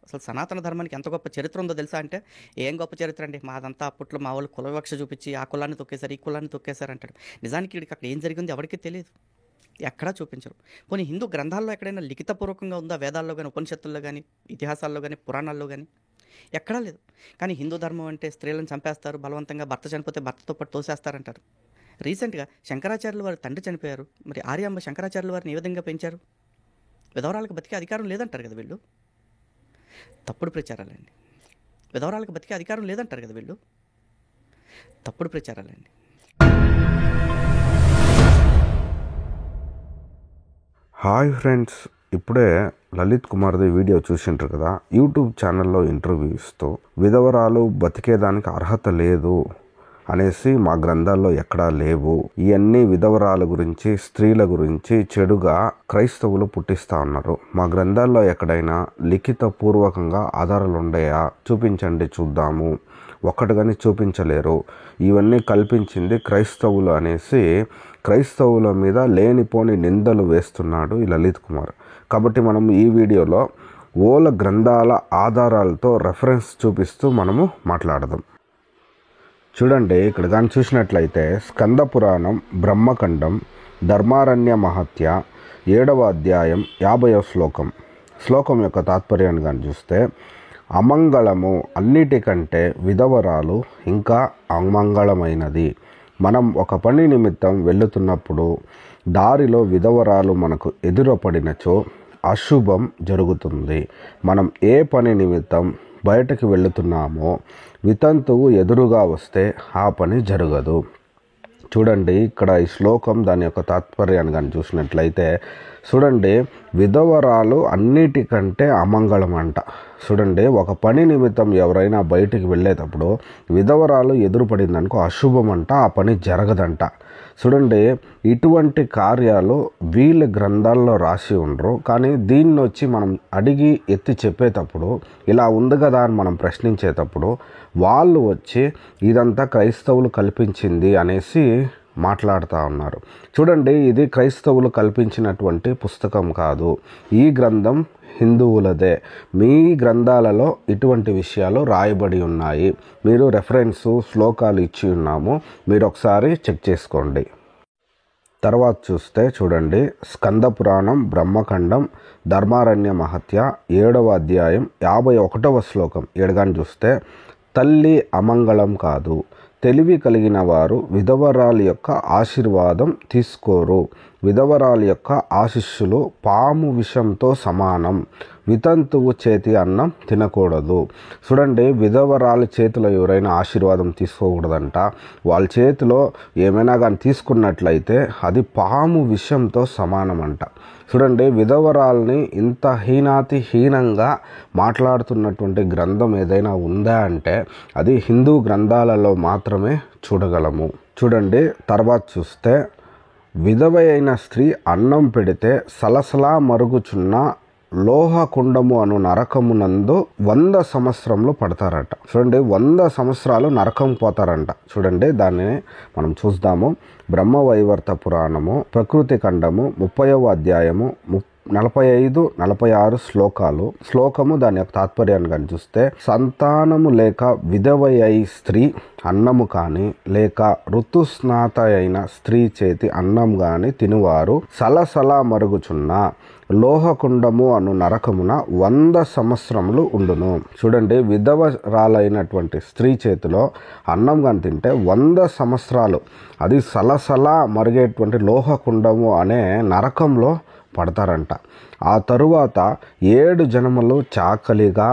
అసలు సనాతన ధర్మానికి ఎంత గొప్ప చరిత్ర ఉందో తెలుసా అంటే, ఏం గొప్ప చరిత్ర అండి. మాదంతా అప్పట్లో మా వాళ్ళు కుల వివక్ష చూపించి, ఆ కులాన్ని తొక్కేశారు, ఈ కులాన్ని తొక్కేశారు అంటాడు. నిజానికి ఈడికి అక్కడ ఏం జరిగిందో ఎవరికీ తెలీదు. ఎక్కడా చూపించరు. పోనీ హిందూ గ్రంథాల్లో ఎక్కడైనా లిఖితపూర్వకంగా ఉందా? వేదాల్లో గాని, ఉపనిషత్తుల్లో గాని, ఇతిహాసాల్లో గాని, పురాణాల్లో గాని ఎక్కడా లేదు. కానీ హిందూ ధర్మం అంటే స్త్రీలను చంపేస్తారు, బలవంతంగా భర్త చనిపోతే భర్తతో పాటు తోసేస్తారంటారు. రీసెంట్‌గా శంకరాచార్యులు వారి తండ్రి చనిపోయారు. మరి ఆర్యాంబ శంకరాచార్యులు వారిని ఏ విధంగా పెంచారు? విధవరాలకు బతికే అధికారం లేదంటారు కదా వీళ్ళు. తప్పుడు ప్రచారాలండి. విధవరాలకు బతికే అధికారం లేదంటారు కదా వీళ్ళు. తప్పుడు ప్రచారాలండి. హాయ్ ఫ్రెండ్స్, ఇప్పుడే లలిత్ కుమార్ది వీడియో చూసింటారు కదా. యూట్యూబ్ ఛానల్లో ఇంటర్వ్యూ ఇస్తూ విధవరాలు బతికేదానికి అర్హత లేదు అనేసి మా గ్రంథాల్లో ఎక్కడా లేవు, ఇవన్నీ విధవరాల గురించి, స్త్రీల గురించి చెడుగా క్రైస్తవులు పుట్టిస్తా ఉన్నారు. మా గ్రంథాల్లో ఎక్కడైనా లిఖిత పూర్వకంగా ఆధారాలు ఉన్నాయా? చూపించండి చూద్దాము. ఒక్కటి కానీ చూపించలేరు. ఇవన్నీ కల్పించింది క్రైస్తవులు అనేసి క్రైస్తవుల మీద లేనిపోని నిందలు వేస్తున్నాడు ఈ లలిత్ కుమార్. కాబట్టి మనం ఈ వీడియోలో ఓల గ్రంథాల ఆధారాలతో రెఫరెన్స్ చూపిస్తూ మనము మాట్లాడదాం. చూడండి, ఇక్కడ కానీ చూసినట్లయితే స్కంద పురాణం బ్రహ్మఖండం ధర్మారణ్య మహత్య 7వ అధ్యాయం 50వ శ్లోకం యొక్క తాత్పర్యాన్ని కానీ చూస్తే, అమంగళము అన్నిటికంటే విధవరాలు ఇంకా అమంగళమైనది. మనం ఒక పని నిమిత్తం వెళుతున్నప్పుడు దారిలో విధవరాలు మనకు ఎదురుపడినచో అశుభం జరుగుతుంది. మనం ఏ పని నిమిత్తం బయటకు వెళుతున్నామో వితంతువు ఎదురుగా వస్తే ఆ పని జరగదు. చూడండి, ఇక్కడ ఈ శ్లోకం దాని యొక్క తాత్పర్యాన్ని కానీ చూసినట్లయితే, చూడండి, విధవరాలు అన్నిటికంటే అమంగళం అంట. చూడండి, ఒక పని నిమిత్తం ఎవరైనా బయటికి వెళ్ళేటప్పుడు విధవరాలు ఎదురుపడిందనుకో అశుభం అంట, ఆ పని జరగదంట. చూడండి, ఇటువంటి కార్యాలు వీళ్ళ గ్రంథాల్లో రాసి ఉండరు. కానీ దీన్ని వచ్చి మనం అడిగి ఎత్తి చెప్పేటప్పుడు, ఇలా ఉంది కదా అని మనం ప్రశ్నించేటప్పుడు వాళ్ళు వచ్చి ఇదంతా క్రైస్తవులు కల్పించింది అనేసి మాట్లాడుతూ ఉన్నారు. చూడండి, ఇది క్రైస్తవులు కల్పించినటువంటి పుస్తకం కాదు. ఈ గ్రంథం హిందువులదే. మీ గ్రంథాలలో ఇటువంటి విషయాలు రాయబడి ఉన్నాయి. మీరు రెఫరెన్సు శ్లోకాలు ఇచ్చి ఉన్నాము, మీరు ఒకసారి చెక్ చేసుకోండి. తర్వాత చూస్తే చూడండి, స్కంద పురాణం బ్రహ్మఖండం ధర్మారణ్య మహత్య 7వ అధ్యాయం 51వ శ్లోకం ఏడుగాని చూస్తే, తల్లి అమంగళం కాదు, తెలివి కలిగిన వారు విధవరాలి యొక్క ఆశీర్వాదం తీసుకోరు. విధవరాలి యొక్క ఆశీస్సులు పాము విషంతో సమానం. వితంతువు చేతి అన్నం తినకూడదు. చూడండి, విధవరాలి చేతిలో ఎవరైనా ఆశీర్వాదం తీసుకోకూడదంట. వాళ్ళ చేతిలో ఏమైనా కానీ తీసుకున్నట్లయితే అది పాము విషంతో సమానమంట. చూడండి, విధవరాల్ని ఇంత హీనంగా మాట్లాడుతున్నటువంటి గ్రంథం ఏదైనా ఉందా అంటే అది హిందూ గ్రంథాలలో మాత్రమే చూడగలము. చూడండి, తర్వాత చూస్తే, విధవ అయిన స్త్రీ అన్నం పెడితే సలసలా మరుగుచున్న లోహకుండము అను నరకమునందు 100 సంవత్సరంలో పడతారట. చూడండి, 100 సంవత్సరాలు నరకం పోతారంట. చూడండి, దాన్ని మనం చూద్దాము. బ్రహ్మవైవర్త పురాణము ప్రకృతి ఖండము 30వ అధ్యాయము 45-46 శ్లోకము దాని యొక్క తాత్పర్యాన్ని కానీ చూస్తే, సంతానము లేక విధవై స్త్రీ అన్నము కానీ లేక ఋతుస్నాత అయిన స్త్రీ చేతి అన్నం కానీ తినువారు సలసలా మరుగుచున్న లోహకుండము అను నరకమున 100 సంవత్సరములు ఉండును. చూడండి, విధవరాలైనటువంటి స్త్రీ చేతిలో అన్నం కానీ తింటే 100 సంవత్సరాలు అది సలసలా మరిగేటువంటి లోహకుండము అనే నరకంలో పడతారంట. ఆ తరువాత 7 జన్మలు చాకలిగా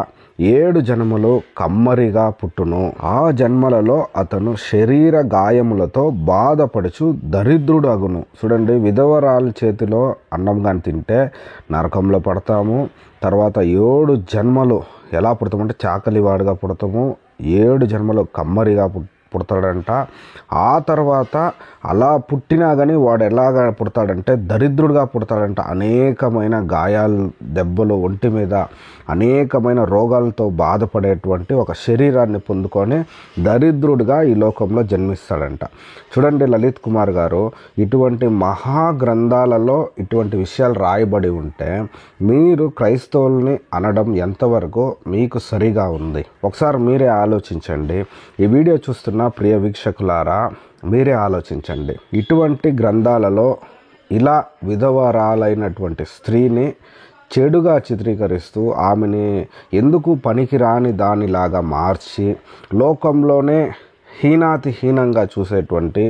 7 జన్మలు కమ్మరిగా పుట్టును. ఆ జన్మలలో అతను శరీర గాయములతో బాధపడుచు దరిద్రుడు అగును. చూడండి, విధవరాల చేతిలో అన్నం కానీ తింటే నరకంలో పడతాము. తర్వాత 7 జన్మలు ఎలా పుడతామంటే చాకలివాడుగా పుడతాము. 7 జన్మలు కమ్మరిగా పుడతాడంట. ఆ తర్వాత అలా పుట్టినా కానీ వాడు ఎలాగా పుడతాడంటే దరిద్రుడిగా పుడతాడంట. అనేకమైన గాయాలు, దెబ్బలు, ఒంటి మీద అనేకమైన రోగాలతో బాధపడేటువంటి ఒక శరీరాన్ని పొందుకొని దరిద్రుడిగా ఈ లోకంలో జన్మిస్తాడంట. చూడండి లలిత్ కుమార్ గారు, ఇటువంటి మహాగ్రంథాలలో ఇటువంటి విషయాలు రాయబడి ఉంటే మీరు క్రైస్తవుల్ని అనడం ఎంతవరకు మీకు సరిగా ఉంది? ఒకసారి మీరే ఆలోచించండి. ఈ వీడియో చూస్తున్న ప్రియ వీక్షకులారా, మీరే ఆలోచించండి. ఇటువంటి గ్రంథాలలో ఇలా విధవరాలైనటువంటి స్త్రీని చెడుగా చిత్రీకరిస్తూ ఆమెని ఎందుకు పనికిరాని దానిలాగా మార్చి లోకంలోనే హీనాతిహీనంగా చూసేటువంటి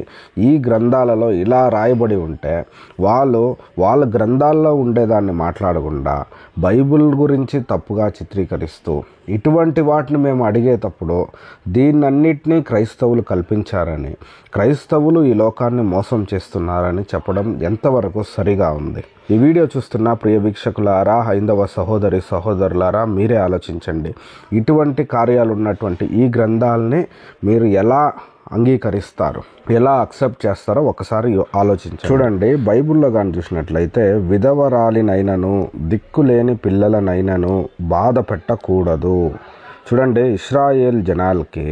ఈ గ్రంథాలలో ఇలా రాయబడి ఉంటే వాళ్ళ గ్రంథాల్లో ఉండేదాన్ని మాట్లాడకుండా బైబిల్ గురించి తప్పుగా చిత్రీకరిస్తూ ఇటువంటి వాటిని మేము అడిగేటప్పుడు దీన్నన్నిటినీ క్రైస్తవులు కల్పించారని, క్రైస్తవులు ఈ లోకాన్ని మోసం చేస్తున్నారని చెప్పడం ఎంతవరకు సరిగా ఉంది? ఈ వీడియో చూస్తున్న ప్రియ వీక్షకులారా, హైందవ సహోదరి సహోదరులారా, మీరే ఆలోచించండి. ఇటువంటి కార్యాలు ఉన్నటువంటి ఈ గ్రంథాలని మీరు ఎలా అంగీకరిస్తారు, ఎలా అక్సెప్ట్ చేస్తారో ఒకసారి ఆలోచించండి. చూడండి, బైబిల్లో కానీ చూసినట్లయితే విధవరాలినైనను దిక్కులేని పిల్లలనైనను బాధ పెట్టకూడదు. చూడండి, ఇశ్రాయేల్ జనాలకి,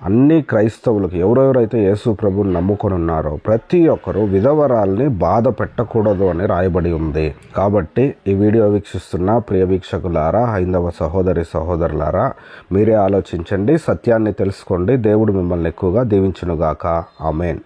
అన్ని క్రైస్తవులకి, ఎవరెవరైతే యేసు ప్రభుని నమ్ముకొని ఉన్నారో ప్రతి ఒక్కరూ విధవరాల్ని బాధ పెట్టకూడదు అని రాయబడి ఉంది. కాబట్టి ఈ వీడియో వీక్షిస్తున్న ప్రియ వీక్షకులారా, హైందవ సహోదరి సహోదరులారా, మీరే ఆలోచించండి, సత్యాన్ని తెలుసుకోండి. దేవుడు మిమ్మల్ని ఎక్కువగా దీవించునుగాక. ఆమేన్.